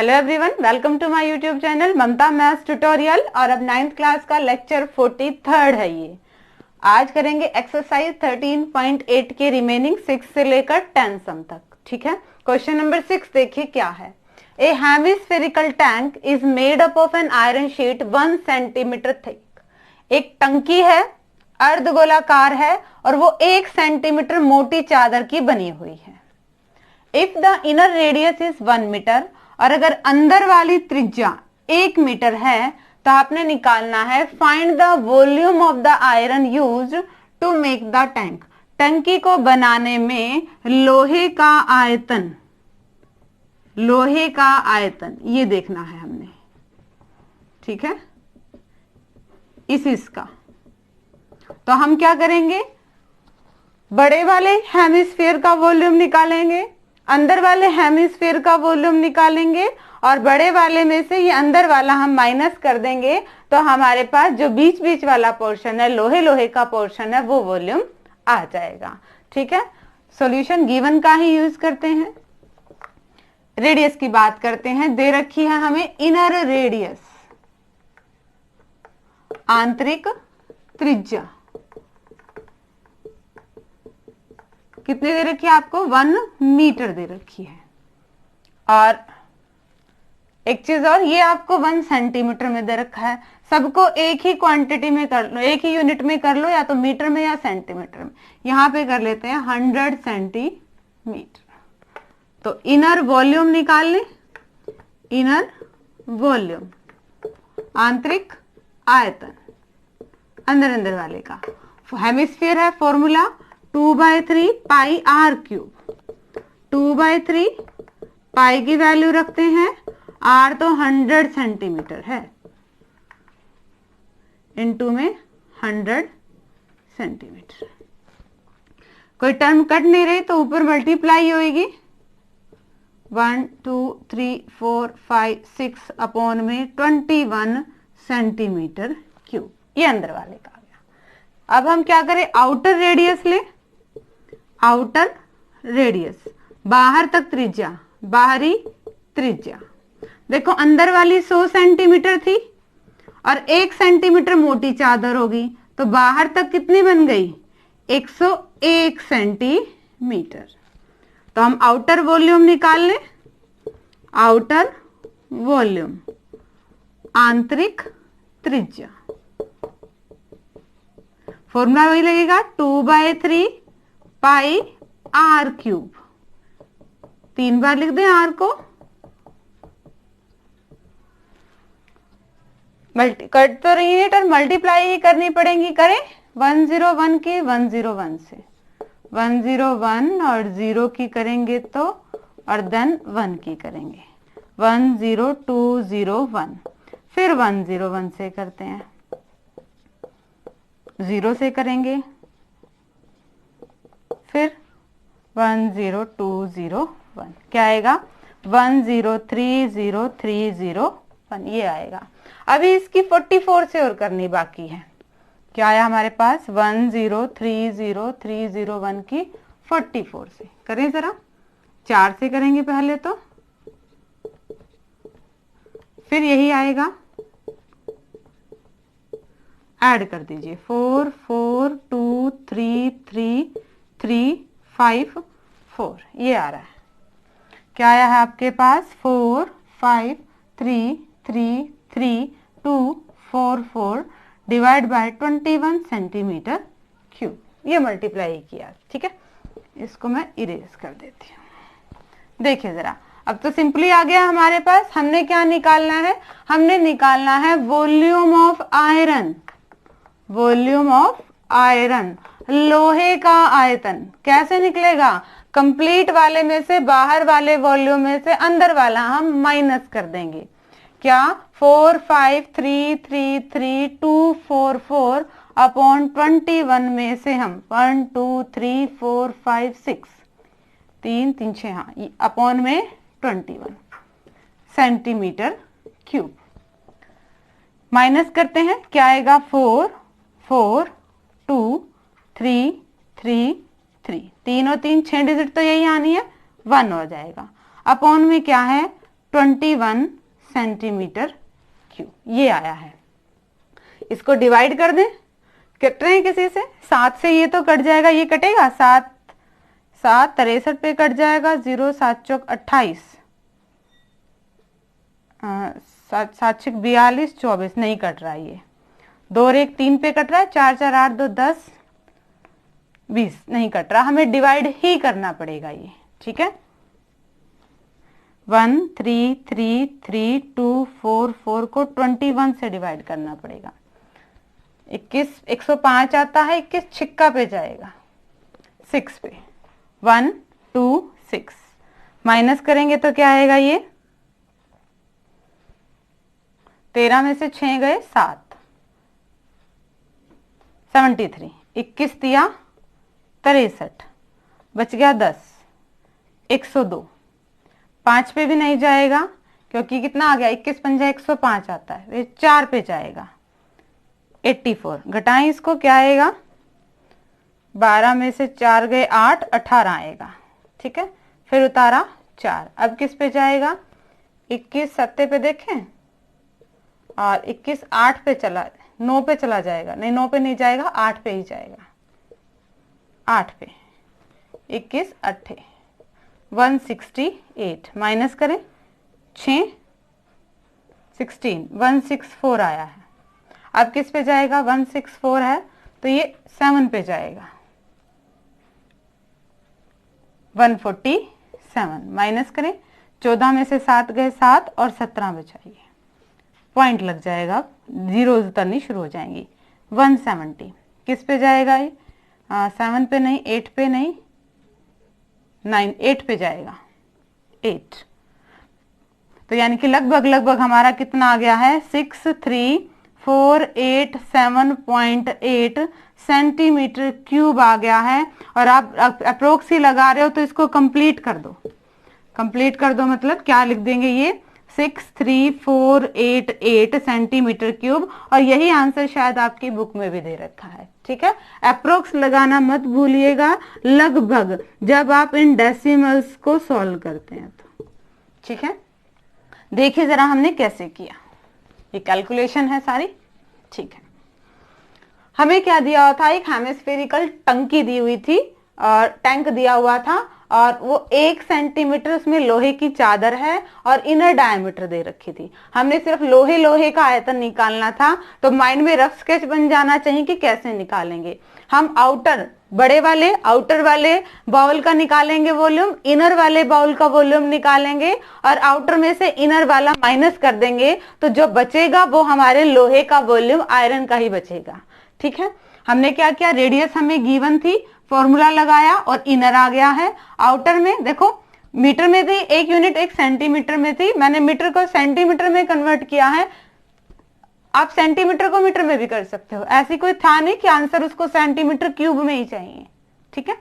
Hello everyone, welcome to my YouTube channel Mamta maths tutorial. और अब 9th class का lecture 43 है ये। आज करेंगे एक्सरसाइज 13.8 के रिमेनिंग 6 से लेकर 10 सम तक। ठीक है, क्वेश्चन नंबर 6 देखिए क्या है। A hemispherical tank is made up of an iron sheet 1 centimetre thick. एक टंकी है, अर्धगोलाकार है और वो 1 सेंटीमीटर मोटी चादर की बनी हुई है। If the inner radius is 1 metre, और अगर अंदर वाली त्रिज्या 1 मीटर है तो आपने निकालना है find the volume of the iron used to make the tank. टंकी को बनाने में लोहे का आयतन, ये देखना है हमने। ठीक है, इसका तो हम क्या करेंगे, बड़े वाले हेमिस्फीयर का वॉल्यूम निकालेंगे, अंदर वाले हेमिस्फीयर का वॉल्यूम निकालेंगे और बड़े वाले में से ये अंदर वाला हम माइनस कर देंगे तो हमारे पास जो बीच बीच वाला पोर्शन है, लोहे का पोर्शन है, वो वॉल्यूम आ जाएगा। ठीक है, सॉल्यूशन गिवन का ही यूज करते हैं। रेडियस की बात करते हैं। दे रखी है हमें इनर रेडियस, आंतरिक त्रिज्या कितने दे रखी है आपको, 1 मीटर दे रखी है। और एक चीज और, ये आपको 1 सेंटीमीटर में दे रखा है। सबको एक ही क्वांटिटी में कर लो, एक ही यूनिट में कर लो, या तो मीटर में या सेंटीमीटर में। यहां पे कर लेते हैं 100 सेंटीमीटर। तो इनर वॉल्यूम निकाल लें, इनर वॉल्यूम, आंतरिक आयतन, अंदर वाले का। हेमिस्फीयर है, फॉर्मूला 2/3 पाई आर क्यूब। 2/3 पाई की वैल्यू रखते हैं, आर तो 100 सेंटीमीटर है, इनटू में 100 सेंटीमीटर। कोई टर्म कट नहीं रही तो ऊपर मल्टीप्लाई होगी। 1 2 3 4 5 6 अपॉन में 21 सेंटीमीटर क्यूब, ये अंदर वाले का आ गया। अब हम क्या करें, आउटर रेडियस ले। आउटर रेडियस, बाहर तक त्रिज्या, बाहरी त्रिज्या। देखो अंदर वाली 100 सेंटीमीटर थी और 1 सेंटीमीटर मोटी चादर होगी तो बाहर तक कितनी बन गई, 101 सेंटीमीटर। तो हम आउटर वॉल्यूम निकाल लें। आउटर वॉल्यूम, आंतरिक त्रिज्या, फॉर्मूला वही लगेगा 2/3 पाई आर क्यूब। 3 बार लिख दें आर को। कट तो रही है और मल्टीप्लाई ही करनी पड़ेगी। करें 101 की 101 से, 101 और 0 की करेंगे तो, और देन 1 की करेंगे, 10201। फिर 101 से करते हैं, 0 से करेंगे, फिर 10201। क्या आएगा, 1030301, ये आएगा। अभी इसकी 44 से और करनी बाकी है। क्या आया हमारे पास, 1030301 की 44 से। करें जरा, 4 से करेंगे पहले तो, फिर यही आएगा, ऐड कर दीजिए 4 4 2 3 3 3 5 4, ये आ रहा है। क्या आया है आपके पास, 4 5 3 3 3 2 4 4 डिवाइड बाय 21 सेंटीमीटर क्यूब। ये मल्टीप्लाई किया। ठीक है, इसको मैं इरेज कर देती हूँ। देखिए जरा, अब तो सिंपली आ गया हमारे पास। हमने क्या निकालना है, हमने निकालना है volume of iron. Volume of iron, लोहे का आयतन। कैसे निकलेगा, कंप्लीट वाले में से बाहर वाले वॉल्यूम में से अंदर वाला हम माइनस कर देंगे। क्या, 4533244 अपॉन 21 में से हम 1 2 3 4 5 6 3 3 6, हाँ, अपॉन में 21 सेंटीमीटर क्यूब माइनस करते हैं। क्या आएगा, 4 4 2 3 3 3, 3 और 3 6 डिजिट तो यही आनी है, 1 हो जाएगा। अपॉन में क्या है, 21 सेंटीमीटर क्यूब, ये आया है। इसको डिवाइड कर दें, कट रहे हैं किसी से, 7 से ये तो कट जाएगा, ये कटेगा, 7 7 63 पे कट जाएगा, 0 7 चौक 28, 7 7 6 42 24, नहीं कट रहा है ये, 2 और 1 3 पे कट रहा है, 4 4 8 2 10 20, नहीं कट रहा, हमें डिवाइड ही करना पड़ेगा ये, ठीक है। 1 3 3 3 2 4 4 को 21 से डिवाइड करना पड़ेगा। 21 105 आता है, 21 छिक्का पे जाएगा, 6 पे, 1 2 6, माइनस करेंगे तो क्या आएगा ये, 13 में से 6 गए 7, 73, 21 दिया 63, बच गया 10, 102, 5 पे भी नहीं जाएगा क्योंकि कितना आ गया, 21 पंजा 105 आता है, ये 4 पे जाएगा, 84, घटाएं इसको, क्या आएगा, 12 में से 4 गए 8, 18 आएगा, ठीक है। फिर उतारा 4, अब किस पे जाएगा, 21 7 पे देखें, और 21 8 पे चला, 9 पे चला जाएगा, नहीं 9 पे नहीं जाएगा, 8 पे ही जाएगा, 8 पे, 21 8 168, माइनस करें 6 16, 164 आया है। अब किस पे जाएगा, 164 है तो ये 7 पे जाएगा, 147, माइनस करें, 14 में से 7 गए 7 और 17 बचाइए, पॉइंट लग जाएगा, जीरोज उतरनी शुरू हो जाएंगी, 170, किस पे जाएगा ये, 7 पे नहीं, 8 पे नहीं, 9 8 पे जाएगा, 8, तो यानी कि लगभग हमारा कितना आ गया है, 6347.8 सेंटीमीटर क्यूब आ गया है। और आप अप्रोक्स ही लगा रहे हो तो इसको कंप्लीट कर दो, कंप्लीट कर दो मतलब क्या लिख देंगे, ये 63488 सेंटीमीटर क्यूब, और यही आंसर शायद आपकी बुक में भी दे रखा है, ठीक है। अप्रोक्स लगाना मत भूलिएगा लगभग, जब आप इन डेसिमल्स को सॉल्व करते हैं तो, ठीक है। देखिए जरा हमने कैसे किया, ये कैलकुलेशन है सारी, ठीक है। हमें क्या दिया हुआ था, एक हेमिस्फेरिकल टंकी दी हुई थी और टैंक दिया हुआ था, और वो 1 सेंटीमीटर उसमें लोहे की चादर है और इनर डायमीटर दे रखी थी। हमने सिर्फ लोहे का आयतन निकालना था, तो माइंड में रफ स्केच बन जाना चाहिए कि कैसे निकालेंगे। हम आउटर बड़े वाले आउटर वाले बाउल का निकालेंगे वॉल्यूम, इनर वाले बाउल का वॉल्यूम निकालेंगे, और आउटर में से इनर वाला माइनस कर देंगे, तो जो बचेगा वो हमारे लोहे का वॉल्यूम आयरन का ही बचेगा, ठीक है। हमने क्या किया, रेडियस हमें गिवन थी, फॉर्मूला लगाया और इनर आ गया है। आउटर में देखो मीटर में थी, 1 यूनिट 1 सेंटीमीटर में थी, मैंने मीटर को सेंटीमीटर में कन्वर्ट किया है, आप सेंटीमीटर को मीटर में भी कर सकते हो, ऐसी कोई था नहीं कि आंसर उसको सेंटीमीटर क्यूब में ही चाहिए, ठीक है।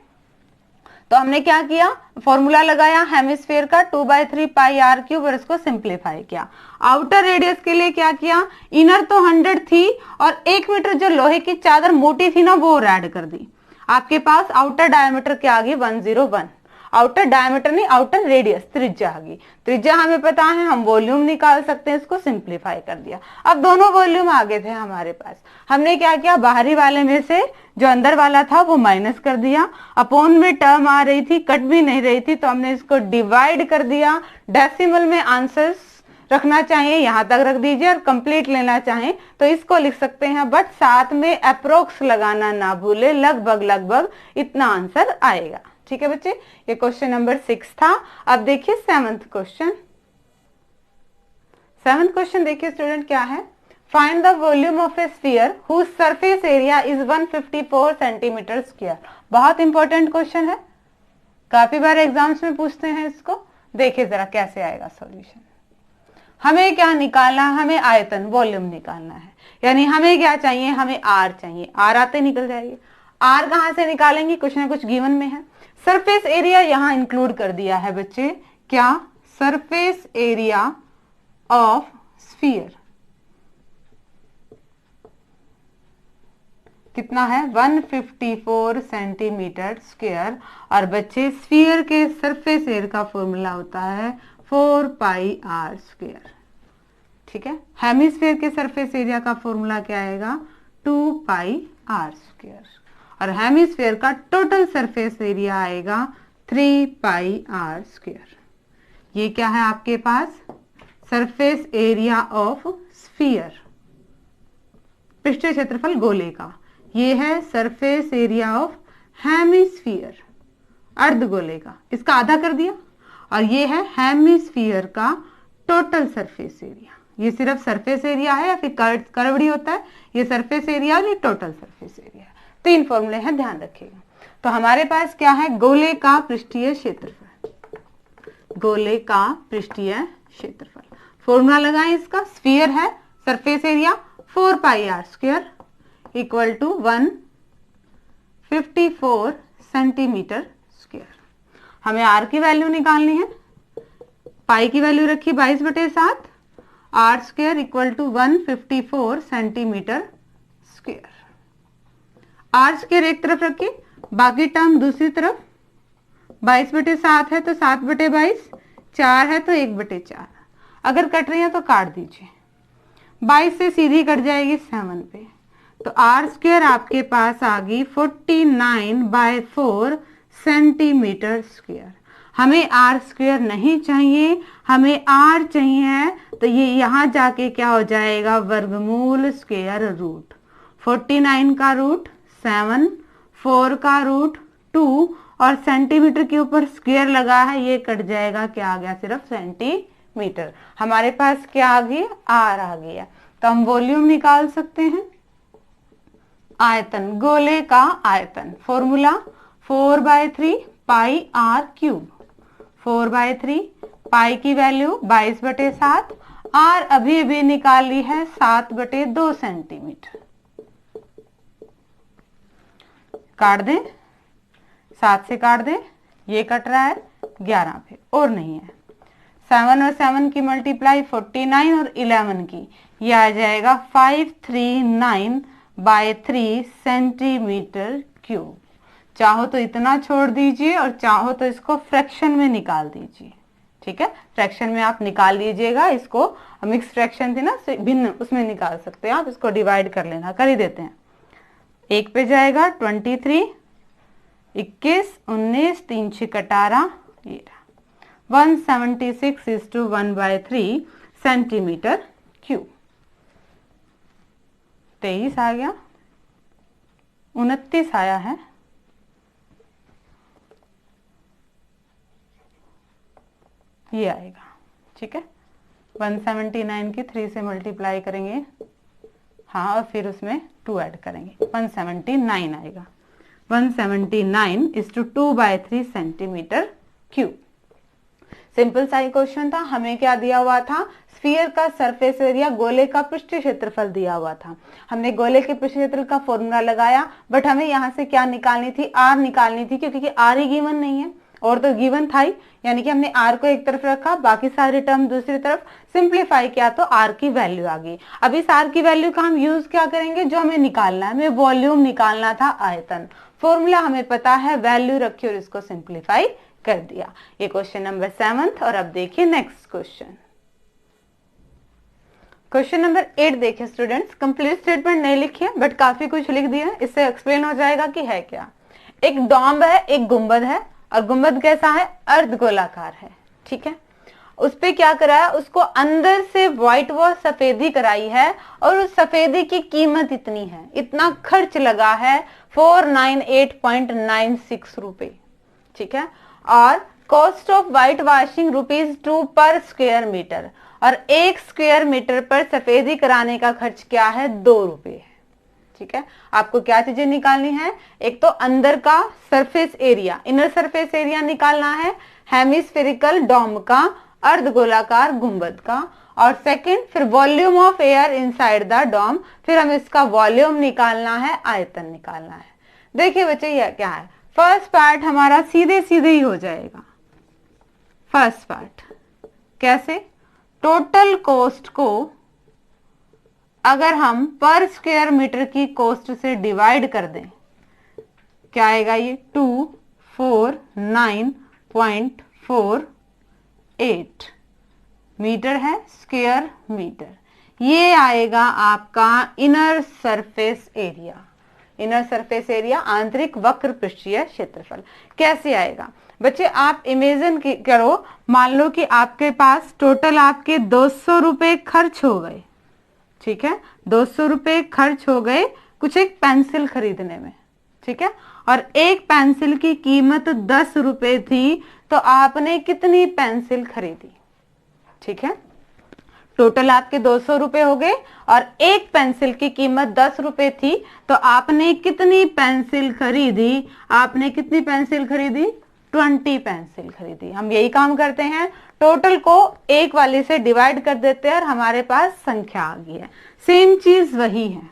तो हमने क्या किया, फॉर्मूला लगाया हेमिस्फीयर का 2/3 पाई आर क्यूब, और इसको सिंप्लीफाई किया। आउटर रेडियस के लिए क्या किया, इनर तो 100 थी और 1 मीटर जो लोहे की चादर मोटी थी ना वो ऐड कर दी। आपके पास आउटर डायमीटर क्या आ गई, 101, आउटर डायमीटर नहीं आउटर रेडियस त्रिज्या आ गई। त्रिज्या हमें पता है, हम वॉल्यूम निकाल सकते हैं, इसको सिंप्लीफाई कर दिया। अब दोनों वॉल्यूम आ गए थे हमारे पास, हमने क्या किया, बाहरी वाले में से जो अंदर वाला था वो माइनस कर दिया, अपॉन में टर्म आ रही थी, कट भी नहीं रही थी, तो हमने इसको डिवाइड कर दिया। डेसिमल में आंसर्स रखना चाहिए यहां तक रख दीजिए, और कंप्लीट लेना चाहें तो इसको लिख सकते हैं, बट साथ में अप्रोक्स लगाना ना भूले, लगभग इतना आंसर आएगा, ठीक है बच्चे। ये क्वेश्चन नंबर 6 था। अब देखिए 7th क्वेश्चन। 7th क्वेश्चन देखिए स्टूडेंट क्या है, find the volume of a sphere whose surface area is 154 centimetre square. बहुत इंपॉर्टेंट क्वेश्चन है, काफी बार एग्जाम्स में पूछते हैं इसको। देखिए जरा कैसे आएगा सॉल्यूशन। हमें क्या निकालना, हमें आयतन वॉल्यूम निकालना है, यानी हमें क्या चाहिए, हमें आर चाहिए, आर आते निकल जाएगी। आर कहां से निकालेंगे, कुछ ना कुछ गिवन में है। सरफेस एरिया यहां इंक्लूड कर दिया है बच्चे, क्या, सरफेस एरिया ऑफ स्फीयर कितना है, 154 सेंटीमीटर स्क्वायर। और बच्चे स्फीयर के सरफेस एरिया का फॉर्मूला होता है 4 पाई आर स्क्वायर। ठीक है, हेमिस्फीयर के सरफेस एरिया का फॉर्मूला क्या आएगा 2 पाई आर स्क्वायर, और हेमिस्फीयर का टोटल सरफेस एरिया आएगा 3 पाई आर स्क्वायर। ये क्या है आपके पास सरफेस एरिया ऑफ स्फीयर, पृष्ठीय क्षेत्रफल गोले का। ये है सरफेस एरिया ऑफ हेमिस्फीयर, अर्धगोले का, इसका आधा कर दिया। और ये है हेमिस्फीयर का टोटल सरफेस एरिया। ये सिर्फ सरफेस एरिया है या फिर कर्व भी होता है, ये सरफेस एरिया और ये टोटल सरफेस एरिया है। 3 फॉर्मूले हैं, ध्यान रखिएगा। तो हमारे पास क्या है गोले का पृष्ठीय क्षेत्रफल, गोले का पृष्ठीय क्षेत्रफल। फॉर्मूला लगाएं इसका, स्फीयर है surface area 4 pi are square equal to 154 centimetre square. हमें आर की वैल्यू निकालनी है, पाई की वैल्यू रखी 22/7, r square equal to 154 centimetre square. Are square एक तरफ रखिए, बाकी टर्म दूसरी तरफ। 22/7 है तो 7/22, 4 है तो 1/4। अगर कट रही है तो काट दीजिए, 22 से सीधी कट जाएगी 7 पे, तो आर स्क्वायर आपके पास आ गई 49/4 सेंटीमीटर स्क्वायर। हमें आर स्क्वायर नहीं चाहिए, हमें आर चाहिए है, तो ये यहाँ जाके क्या हो जाएगा वर्गमूल स्क्वायर रूट। 49 का रूट 7, 4 का रूट 2 और सेंटीमीटर के ऊपर स्क्वायर लगा है, ये कट जाएगा, क्या आ गया सिर्फ सेंटीमीटर। हमारे पास क्या आ गया आर आ गया, तो हम वॉल्यूम निकाल सकते हैं। आयतन, गोले का आयतन, फॉर्मूला 4/3 पाई आर क्यूब। 4/3 पाई की वैल्यू 22/7, आर अभी अभी निकाली है 7/2 सेंटीमीटर। काट दें, 7 से काट दें, ये कट रहा है 11 पे और नहीं है। 7 और 7 की मल्टीप्लाई 49 और 11 की, ये आ जाएगा 539/3 सेंटीमीटर क्यूब। चाहो तो इतना छोड़ दीजिए और चाहो तो इसको फ्रैक्शन में निकाल दीजिए। ठीक है, फ्रैक्शन में आप निकाल लीजिएगा इसको, मिक्स फ्रैक्शन थी ना भिन्न, उसमें निकाल सकते हैं आप। इसको डिवाइड कर लेना, कर ही देते हैं। 1 पे जाएगा 23, 21, 19, 3 6 18, 176:1/3 सेंटीमीटर क्यूब। 23 आ गया, 29 आया है, ये आएगा। ठीक है, 179 की 3 से मल्टीप्लाई करेंगे, हाँ, और फिर उसमें 2 ऐड करेंगे, 179 आएगा। 179:2/3 सेंटीमीटर क्यूब। सिंपल सा ही क्वेश्चन था। हमें क्या दिया हुआ था, स्फीयर का सरफेस एरिया, गोले का पृष्ठीय क्षेत्रफल दिया हुआ था। हमने गोले के पृष्ठीय क्षेत्रफल का फॉर्मूला लगाया, बट हमें यहाँ से क्या निकालनी थी, आर निकालनी थी, क्योंकि आर ही गिवन नहीं है, और तो गिवन था ही, यानी कि हमने आर को एक तरफ रखा, बाकी सारे टर्म दूसरी तरफ, सिंप्लीफाई किया तो आर की वैल्यू आ गई। अब इस आर की वैल्यू का हम यूज क्या करेंगे, जो हमें निकालना है, हमें वॉल्यूम निकालना था, आयतन। फॉर्मूला हमें पता है, वैल्यू रखी और इसको सिंप्लीफाई कर दिया। ये क्वेश्चन नंबर 7। और अब देखिए नेक्स्ट क्वेश्चन, क्वेश्चन नंबर 8 देखिए स्टूडेंट्स। कंप्लीट स्टेटमेंट नहीं लिखी है, बट काफी कुछ लिख दिया है, इससे एक्सप्लेन हो जाएगा कि है क्या। एक डॉम्ब है, एक गुंबद है, और गुंबद कैसा है, अर्धगोलाकार है। ठीक है, उस पे क्या करा है, उसको अंदर से व्हाइट वॉश सफेदी कराई है, और उस सफेदी की कीमत इतनी है, इतना खर्च लगा है 498.96 रुपए। ठीक है, और कॉस्ट ऑफ व्हाइट वॉशिंग ₹2 पर स्क्वायर मीटर, और 1 स्क्वायर मीटर पर सफेदी कराने का खर्च क्या है, 2 रुपए है। ठीक है, आपको क्या चीजें निकालनी है, एक तो अंदर का surface area, inner surface area निकालना है, हेमिस्फेरिकल डोम का, अर्धगोलाकार गुंबद का, और सेकंड फिर volume of air inside the dome, फिर हमें इसका वॉल्यूम निकालना है, आयतन निकालना है। देखिए बच्चे ये क्या है, फर्स्ट पार्ट हमारा सीधे सीधे ही हो जाएगा। फर्स्ट पार्ट कैसे, टोटल कॉस्ट को अगर हम पर स्क्वायर मीटर की कॉस्ट से डिवाइड कर दें, क्या आएगा, ये 249.48 मीटर है, स्क्वायर मीटर। ये आएगा आपका inner surface area. Inner surface area, आंतरिक वक्र पृष्ठीय क्षेत्रफल। कैसे आएगा बच्चे, आप इमेजिन करो, मान लो कि आपके पास टोटल आपके 200 रुपए खर्च हो गए, ठीक है, 200 रुपए खर्च हो गए कुछ एक पेंसिल खरीदने में, ठीक है, और एक पेंसिल की कीमत 10 रुपए थी, तो आपने कितनी पेंसिल खरीदी, ठीक है, टोटल आपके 200 रुपए हो गए और एक पेंसिल की कीमत 10 रुपए थी, तो आपने कितनी पेंसिल खरीदी, आपने कितनी पेंसिल खरीदी, 20 पेंसिल खरीदी। हम यही काम करते हैं, टोटल को एक वाले से डिवाइड कर देते हैं और हमारे पास संख्या आ गई है। सेम चीज वही है,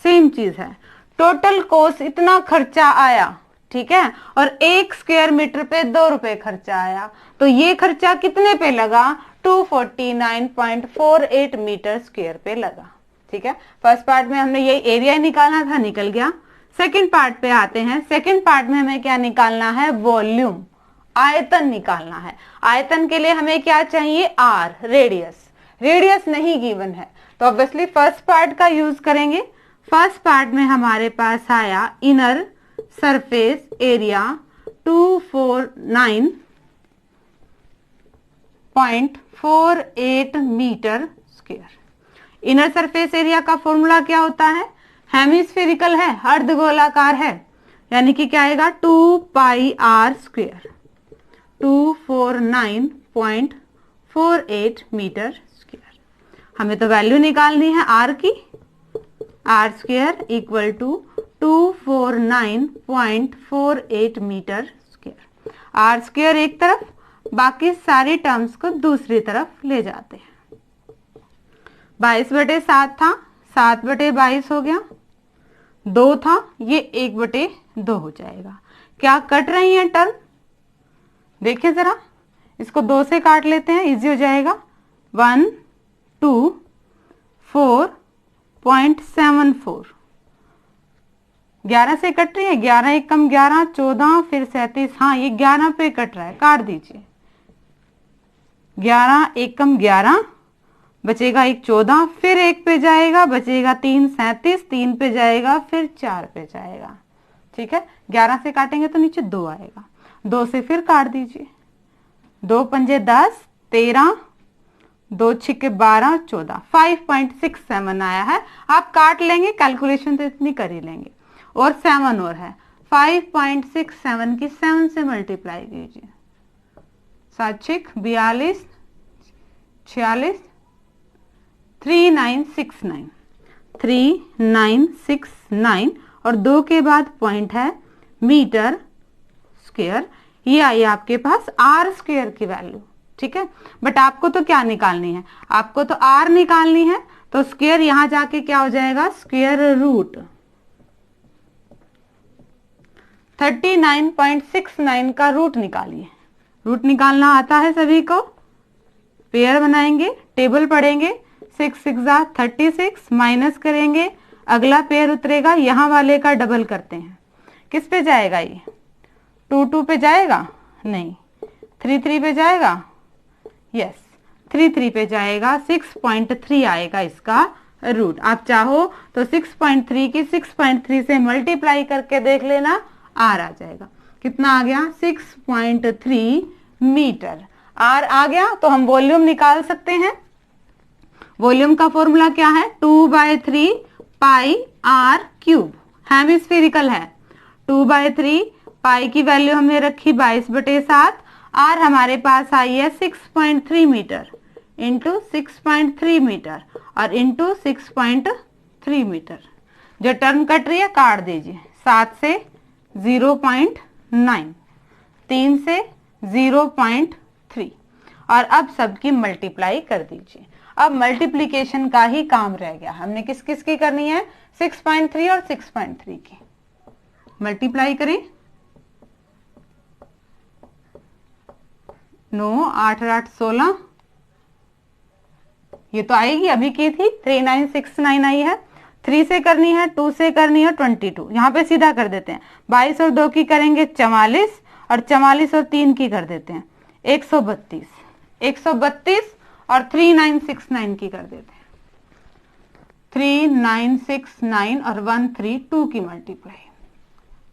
सेम चीज है, टोटल कॉस्ट इतना खर्चा आया, ठीक है, और एक स्क्वायर मीटर पे 2 रुपए खर्चा आया, तो ये खर्चा कितने पे लगा, 249.48 मीटर स्क्वायर पे लगा, ठीक है। फर्स्ट पार्ट में हमने यही एरिया निकालना था, निकल गया। सेकंड पार्ट पे आते हैं। सेकंड पार्ट में हमें क्या निकालना है, वॉल्यूम, आयतन निकालना है। आयतन के लिए हमें क्या चाहिए, आर, रेडियस। रेडियस नहीं गिवन है, तो ऑब्वियसली फर्स्ट पार्ट का यूज करेंगे। फर्स्ट पार्ट में हमारे पास आया inner surface area 249.48 metre square. Inner surface area का फॉर्मूला क्या होता है, हेमिस्फेरिकल है, अर्धगोलाकार है, यानी कि क्या आएगा 2 pi are square, 249.48 metre square. हमें तो वैल्यू निकालनी है आर की, R square equal to 249.48 metre square. Are square एक तरफ, बाकी सारी टर्म्स को दूसरी तरफ ले जाते हैं। 22/7 था, 7/22 हो गया, 2 था, ये 1/2 हो जाएगा। क्या कट रही है टर्म, देखिए जरा, इसको 2 से काट लेते हैं, इजी हो जाएगा। 1 2 4.74, 11 से कट रही है, 11 1 कम 11, 14, फिर 37, हाँ ये 11 पे कट रहा है, काट दीजिए। 11 1 कम 11, बचेगा 1 14, फिर 1 पे जाएगा, बचेगा 3 37, 3 पे जाएगा, फिर 4 पे जाएगा, ठीक है। 11 से काटेंगे तो नीचे 2 आएगा, 2 से फिर काट दीजिए, 2 पंजे 10, 13, 2 छिक्के 12, 14, 5.67 आया है। आप काट लेंगे, कैलकुलेशन तो इतनी कर ही लेंगे, और 7 और है, 5.67 की 7 से मल्टीप्लाई कीजिए, 7 छिक 42, 46, 3969, 3969, और 2 के बाद पॉइंट है मीटर स्क्वायर। ये आई आपके पास आर स्क्वायर की वैल्यू, ठीक है। बट आपको तो क्या निकालनी है, आपको तो आर निकालनी है, तो स्क्वायर यहां जाके क्या हो जाएगा, स्क्वायर रूट 39.69 का रूट निकालिए। रूट निकालना आता है सभी को, पेयर बनाएंगे, टेबल पढ़ेंगे, 6 6 36, माइनस करेंगे, अगला पेयर उतरेगा, यहाँ वाले का डबल करते हैं, किस पे जाएगा, ये 2 2 पे जाएगा, नहीं 3 3 पे जाएगा, यस 3 3 पे जाएगा, 6.3 आएगा इसका रूट। आप चाहो तो 6.3 की 6.3 से मल्टीप्लाई करके देख लेना, आर आ जाएगा। कितना आ गया, 6.3 मीटर। आर आ गया तो हम वॉल्यूम निकाल सकते हैं। वॉल्यूम का फॉर्मूला क्या है, 2/3 पाई आर क्यूब, हेमिस्फेरिकल है, 2/3 पाई की वैल्यू हमने रखी 22/7, आर हमारे पास आई है 6.3 मीटर, इंटू 6.3 मीटर और इंटू 6.3 मीटर। जो टर्म कट रही है काट दीजिए, 7 से 0.9, 3 से 0.3, और अब सबकी मल्टीप्लाई कर दीजिए। अब मल्टीप्लीकेशन का ही काम रह गया, हमने किस किस की करनी है, 6.3 और 6.3 की मल्टीप्लाई करें। 9 8 8 16, ये तो आएगी, अभी की थी 3969 आई है। 3 से करनी है, 2 से करनी है 22, यहाँ पे सीधा कर देते हैं, 22 और 2 की करेंगे 44, और 44 और 3 की कर देते हैं 132, 132 और 3969 की कर देते हैं। 3969 और 132 की मल्टीप्लाई।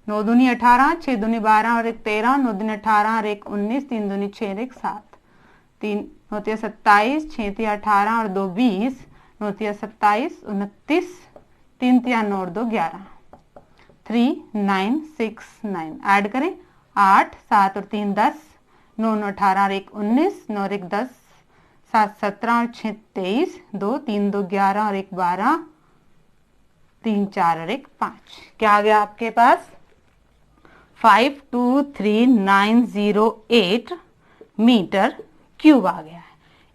9 दूनी 18, 6 दूनी 12 और 1 13, 9 दूनी 18 और 1 19, 3 दूनी 6 और 1 7, 3 होती है 27, 6 तिया 18 और 2 20, 9 तिया 27, 29, 3 तिया 9 और 2 11, 3969 ऐड करें 8, 7 और 3 10, 9 9 18 और 1 19, 9 और 1 10, 7 17 और 6 23, 2 3 2 11 और 1 12, 3 4 और 1 5। क्या आ गया आपके पास? 523908 मीटर क्यूब आ गया है।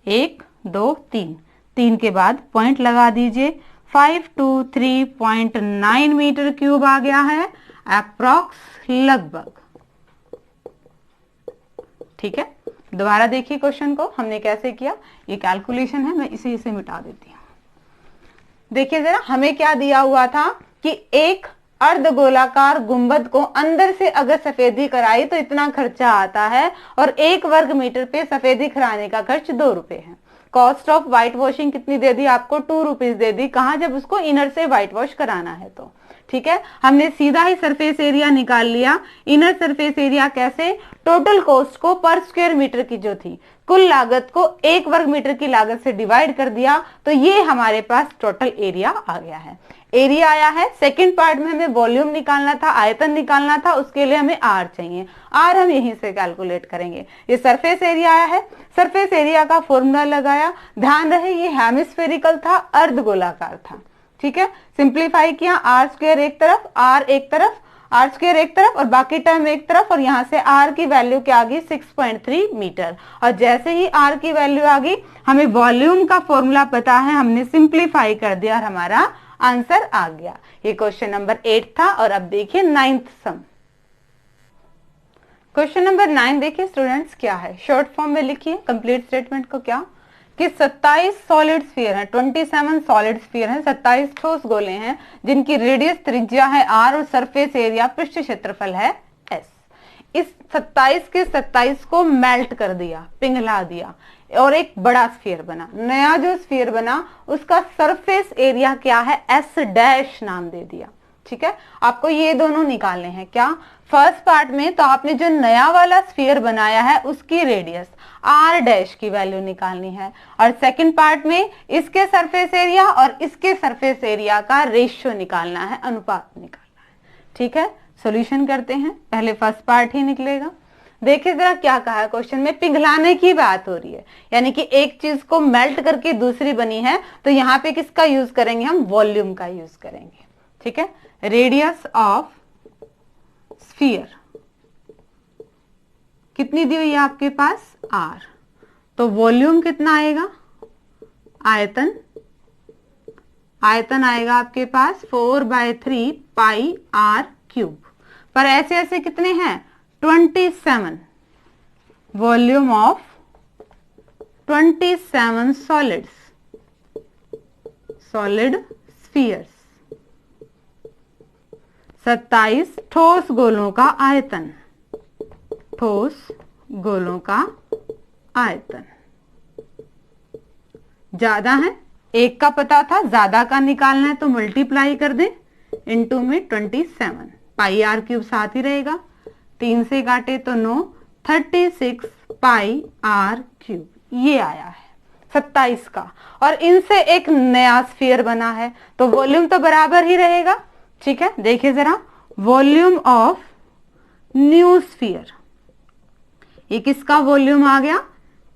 1 2 3, 3 के बाद पॉइंट लगा दीजिए। 523.9 मीटर क्यूब आ गया है अप्रॉक्स, लगभग। ठीक है, दोबारा देखिए क्वेश्चन को हमने कैसे किया। ये कैलकुलेशन है, मैं इसे मिटा देती हूँ। देखिए जरा, हमें क्या दिया हुआ था कि एक अर्धगोलाकार गुंबद को अंदर से अगर सफेदी कराई तो इतना खर्चा आता है, और 1 वर्ग मीटर पे सफेदी कराने का खर्च 2 रुपए है। कॉस्ट ऑफ व्हाइट वॉशिंग कितनी दे दी आपको? 2 रुपीज दे दी। कहाँ? जब उसको इनर से व्हाइट वॉश कराना है तो। ठीक है, हमने सीधा ही सरफेस एरिया निकाल लिया। इनर सरफेस एरिया कैसे? टोटल कॉस्ट को पर स्क्वायर मीटर की जो थी, कुल लागत को 1 वर्ग मीटर की लागत से डिवाइड कर दिया, तो ये हमारे पास टोटल एरिया आ गया है। एरिया आया है। सेकंड पार्ट में हमें वॉल्यूम निकालना था, आयतन निकालना था, उसके लिए हमें आर चाहिए। आर हम यहीं से कैलकुलेट करेंगे। ये सरफेस एरिया आया है, सरफेस एरिया का फॉर्मूला लगाया। ध्यान रहे ये हेमिस्फेरिकल था, अर्धगोलाकार था। ठीक है, सिंप्लीफाई किया। आर स्क्वायर एक तरफ, आर एक तरफ, आर स्क्वायर एक तरफ और बाकी टर्म एक तरफ, और यहां से आर की वैल्यू क्या आ गई? 6.3 मीटर। और जैसे ही आर की वैल्यू आ गई, हमें वॉल्यूम का फॉर्मूला पता है, हमने सिंप्लीफाई कर दिया और हमारा आंसर आ गया। ये क्वेश्चन नंबर 8 था। और अब देखिए 9th सम। क्वेश्चन नंबर 9 देखिए स्टूडेंट्स, क्या है? शॉर्ट फॉर्म में लिखिए कंप्लीट स्टेटमेंट को। क्या कि 27 सॉलिड स्फीयर है, 27 सॉलिड स्फीयर है, 27 ठोस गोले हैं जिनकी रेडियस त्रिज्या है r और सरफेस एरिया पृष्ठ क्षेत्रफल है s। इस 27 के 27 को मेल्ट कर दिया, पिघला दिया, और एक बड़ा स्फीयर बना। नया जो स्फीयर बना उसका सरफेस एरिया क्या है? s डैश नाम दे दिया। ठीक है, आपको ये दोनों निकालने हैं। क्या? फर्स्ट पार्ट में तो आपने जो नया वाला स्फीयर बनाया है उसकी रेडियस r डैश की वैल्यू निकालनी है, और सेकंड पार्ट में इसके सरफेस एरिया और इसके सरफेस एरिया का रेशियो निकालना है, अनुपात निकालना है। ठीक है, सॉल्यूशन करते हैं। पहले फर्स्ट पार्ट ही निकलेगा। देखिए जरा क्या कहा है क्वेश्चन में, पिघलाने की बात हो रही है, यानी कि एक चीज को मेल्ट करके दूसरी बनी है, तो यहाँ पे किसका यूज करेंगे? हम वॉल्यूम का यूज करेंगे। ठीक है, रेडियस ऑफ स्फीयर कितनी दी हुई है आपके पास? r। तो वॉल्यूम कितना आएगा? आयतन, आयतन आएगा आपके पास 4/3 पाई r क्यूब। पर ऐसे ऐसे कितने हैं? 27। Volume of 27 solids, solid spheres. 27 ठोस गोलों का आयतन, ठोस गोलों का आयतन। ज्यादा है, एक का पता था, ज्यादा का निकालना है तो मल्टीप्लाई कर दें, इनटू में 27, पाई आर क्यूब साथ ही रहेगा, 3 से काटे तो 9, 36 पाई आर क्यूब। ये आया है 27 का, और इनसे एक नया स्फीयर बना है, तो वॉल्यूम तो बराबर ही रहेगा। ठीक है, देखिए जरा, वॉल्यूम ऑफ न्यू स्फीयर, ये किसका वॉल्यूम आ गया?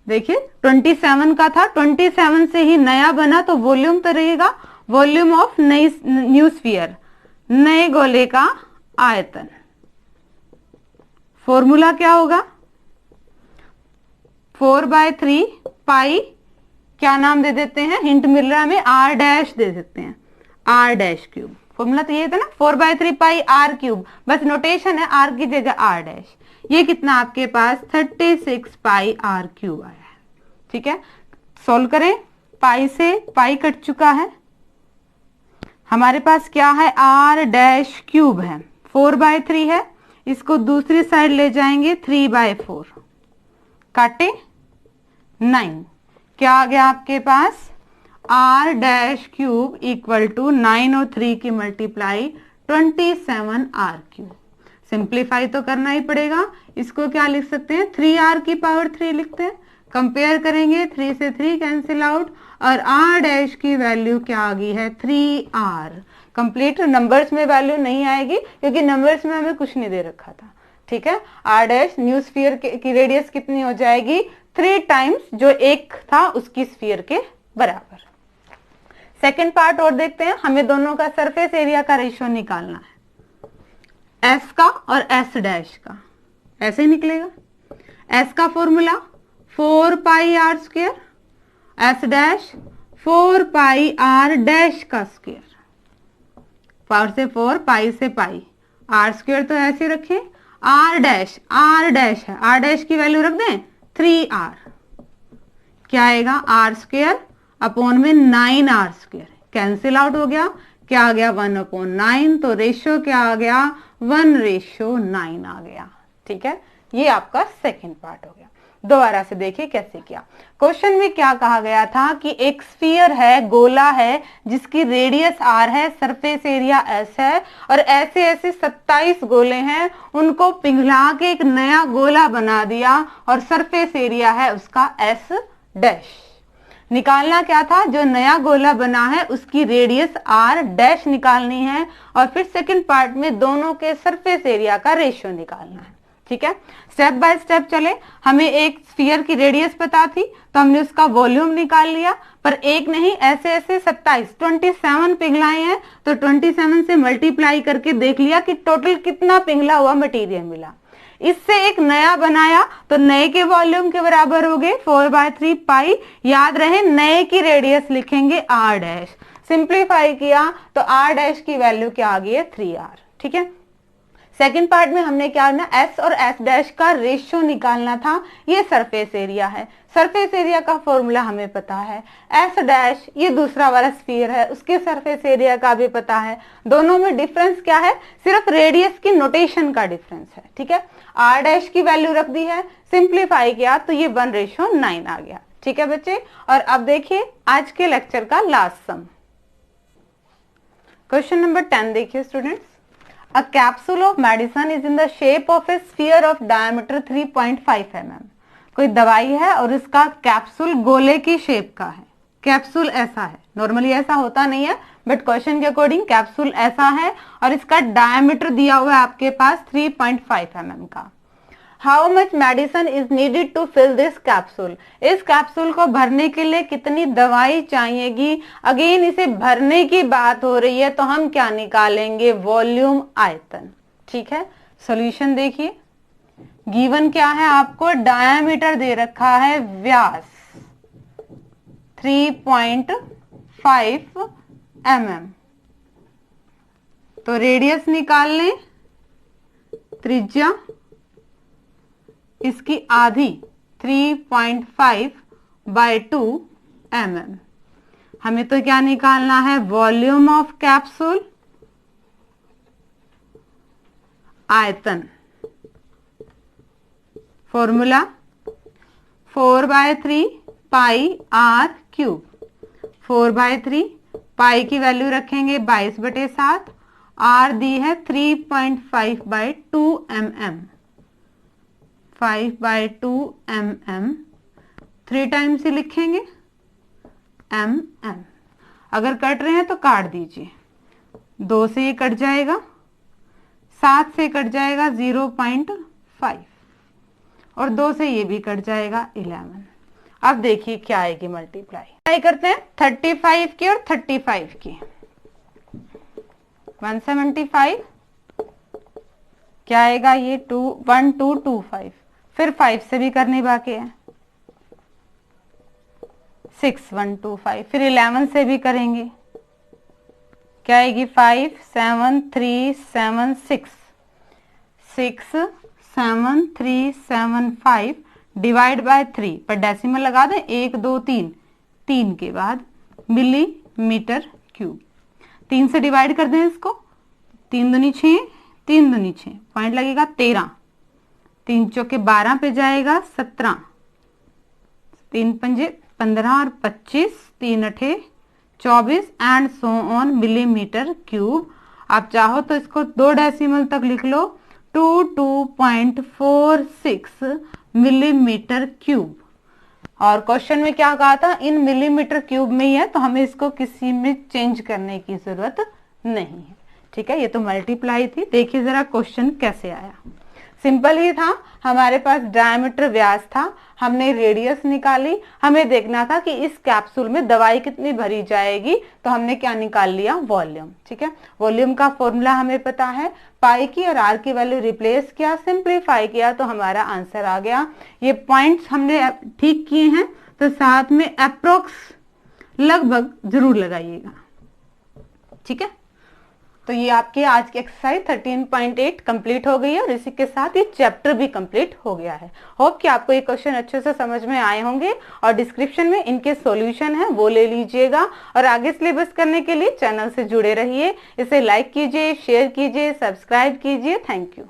देखिए 27 का था, 27 से ही नया बना तो वॉल्यूम तो रहेगा। वॉल्यूम ऑफ नई न्यू स्फीयर, नए गोले का आयतन। फॉर्मूला क्या होगा? 4/3 पाई, क्या नाम दे देते हैं? हिंट मिल रहा है हमें, r डैश दे देते हैं, r डैश क्यूब। फॉर्मूला तो ये था ना, 4/3 पाई r क्यूब, बस नोटेशन है, r की जगह r डैश। ये कितना आपके पास? 36 पाई r क्यूब आया है। ठीक है, सोल्व करें। पाई से पाई कट चुका है, हमारे पास क्या है? r डैश क्यूब है, 4/3 है, इसको दूसरी साइड ले जाएंगे, 3/4, काटे 9, क्या आ गया आपके पास, r dash cube equal to 9 और 3 की मल्टीप्लाई 27 आर क्यूब। सिंप्लीफाई तो करना ही पड़ेगा, इसको क्या लिख सकते हैं, 3r की पावर 3 लिखते हैं। कंपेयर करेंगे, 3 से 3 कैंसिल आउट और r डैश की वैल्यू क्या आ गई है, 3r। कंप्लीट नंबर्स में वैल्यू नहीं आएगी क्योंकि नंबर्स में हमें कुछ नहीं दे रखा था, ठीक है। r डैश न्यू स्फीयर की रेडियस कितनी हो जाएगी, 3 टाइम्स जो एक था उसकी स्फीयर के बराबर। सेकेंड पार्ट और देखते हैं, हमें दोनों का सरफेस एरिया का रेशियो निकालना है, S का और S डैश का। ऐसे ही निकलेगा, S का formula 4 pi are square, S dash 4 pi R dash का स्क्वायर, पावर से 4 पाई से पाई, आर स्क्वायर तो ऐसे रखें, आर डैश है, आर डैश की वैल्यू रख दें 3r, क्या आएगा आर स्क्वायर अपॉन में 9r स्क्वायर, कैंसिल आउट हो गया, क्या आ गया 1/9, तो रेशियो क्या आ गया 1:9 आ गया, ठीक है। ये आपका सेकंड पार्ट हो गया। दोबारा से देखिए कैसे किया। क्वेश्चन में क्या कहा गया था कि एक स्फीयर है, गोला है, जिसकी रेडियस r है, सरफेस एरिया s है और ऐसे ऐसे 27 गोले हैं, उनको पिघला के एक नया गोला बना दिया और सरफेस एरिया है उसका s डैश। निकालना क्या था, जो नया गोला बना है उसकी रेडियस r डैश निकालनी है और फिर सेकंड पार्ट में दोनों के सरफेस एरिया का रेशियो निकालना है, ठीक है। स्टेप बाय स्टेप चले। हमें एक स्फीयर की रेडियस पता थी तो हमने उसका वॉल्यूम निकाल लिया, पर एक नहीं ऐसे ऐसे 27 पिघलाए हैं तो 27 से मल्टीप्लाई करके देख लिया कि टोटल कितना पिघला हुआ मटेरियल मिला। इससे एक नया बनाया तो नए के वॉल्यूम के बराबर हो गए 4/3 पाई। याद रहे नए की रेडियस लिखेंगे r डैश। सिंप्लीफाई किया तो r डैश की वैल्यू क्या आ गई है 3r, ठीक है। सेकेंड पार्ट में हमने क्या करना, s और s डैश का रेशियो निकालना था। ये सरफेस एरिया है, सरफेस एरिया का फॉर्मूला हमें पता है। s डैश ये दूसरा वाला स्फीयर है, उसके सरफेस एरिया का भी पता है। दोनों में डिफरेंस क्या है, सिर्फ रेडियस की नोटेशन का डिफरेंस है, ठीक है। r डैश की वैल्यू रख दी है, सिंप्लीफाई किया तो ये 1:9 आ गया, ठीक है बच्चे। और अब देखिए आज के लेक्चर का लास्ट सम, क्वेश्चन नंबर 10 देखिए students. A capsule of medicine is in the shape of a sphere of diameter 3.5 mm. कोई दवाई है और इसका कैप्सूल गोले की शेप का है। कैप्सूल ऐसा है, नॉर्मली ऐसा होता नहीं है बट क्वेश्चन के अकॉर्डिंग कैप्सूल ऐसा है और इसका डायमीटर दिया हुआ है आपके पास 3.5 mm का। How much medicine is needed to fill this capsule. इस कैप्सूल को भरने के लिए कितनी दवाई चाहिएगी। अगेन इसे भरने की बात हो रही है तो हम क्या निकालेंगे, वॉल्यूम आयतन, ठीक है। सॉल्यूशन देखिए, गिवन क्या है आपको, डायामीटर दे रखा है व्यास 3.5 mm, तो रेडियस निकाल लें, त्रिज्या इसकी आधी 3.5/2 mm। हमें तो क्या निकालना है, वॉल्यूम ऑफ कैप्सूल, आयतन। फॉर्मूला 4/3 पाई r क्यूब, 4/3 पाई की वैल्यू रखेंगे 22/7, r दी है 3.5/2 mm, 5/2 mm, 3 टाइम्स ही लिखेंगे mm। अगर कट रहे हैं तो काट दीजिए, 2 से ये कट जाएगा, 7 से कट जाएगा 0.5 और 2 से ये भी कट जाएगा 11। अब देखिए क्या आएगी मल्टीप्लाई। ट्राई करते हैं 35 की और 35 की, 175 क्या आएगा ये 1225, फिर 5 से भी करनी बाकी है 6125, फिर 11 से भी करेंगे, क्या आएगी 57376, 67375 डिवाइड बाय 3 पर डेसिमल लगा दें, 1 2 3, 3 के बाद मिलीमीटर क्यूब। 3 से डिवाइड कर दें इसको, 3 दूनी 6, 3 दूनी 6, पॉइंट लगेगा 13, 3 चौके 12 पे जाएगा 17, 3 पंजे 15 और 25, 3 अठे 24 and so on millimetre cube. आप चाहो तो इसको 2 डेसिमल तक लिख लो, 22.46 मिलीमीटर क्यूब। और क्वेश्चन में क्या कहा था, इन मिलीमीटर क्यूब में ही है, तो हमें इसको किसी में चेंज करने की जरूरत नहीं है। ठीक है, ये तो मल्टीप्लाई थी। देखिए जरा क्वेश्चन कैसे आया। सिंपल ही था, हमारे पास डायमीटर व्यास था, हमने रेडियस निकाली, हमें देखना था कि इस कैप्सूल में दवाई कितनी भरी जाएगी, तो हमने क्या निकाल लिया, वॉल्यूम। ठीक है, वॉल्यूम का फॉर्मूला हमें पता है, पाई की और आर की वैल्यू रिप्लेस किया, सिंप्लीफाई किया, तो हमारा आंसर आ गया। ये पॉइंट्स हमने ठीक किए हैं, तो साथ में अप्रोक्स लगभग जरूर लगाइएगा। ठीक है, तो ये आपकी आज की एक्सरसाइज 13.8 कंप्लीट हो गई है और इसी के साथ ये चैप्टर भी कंप्लीट हो गया है। होप कि आपको ये क्वेश्चन अच्छे से समझ में आए होंगे और डिस्क्रिप्शन में इनके सॉल्यूशन है वो ले लीजिएगा। और आगे सिलेबस करने के लिए चैनल से जुड़े रहिए, इसे लाइक कीजिए, शेयर कीजिए, सब्सक्राइब कीजिए। Thank you.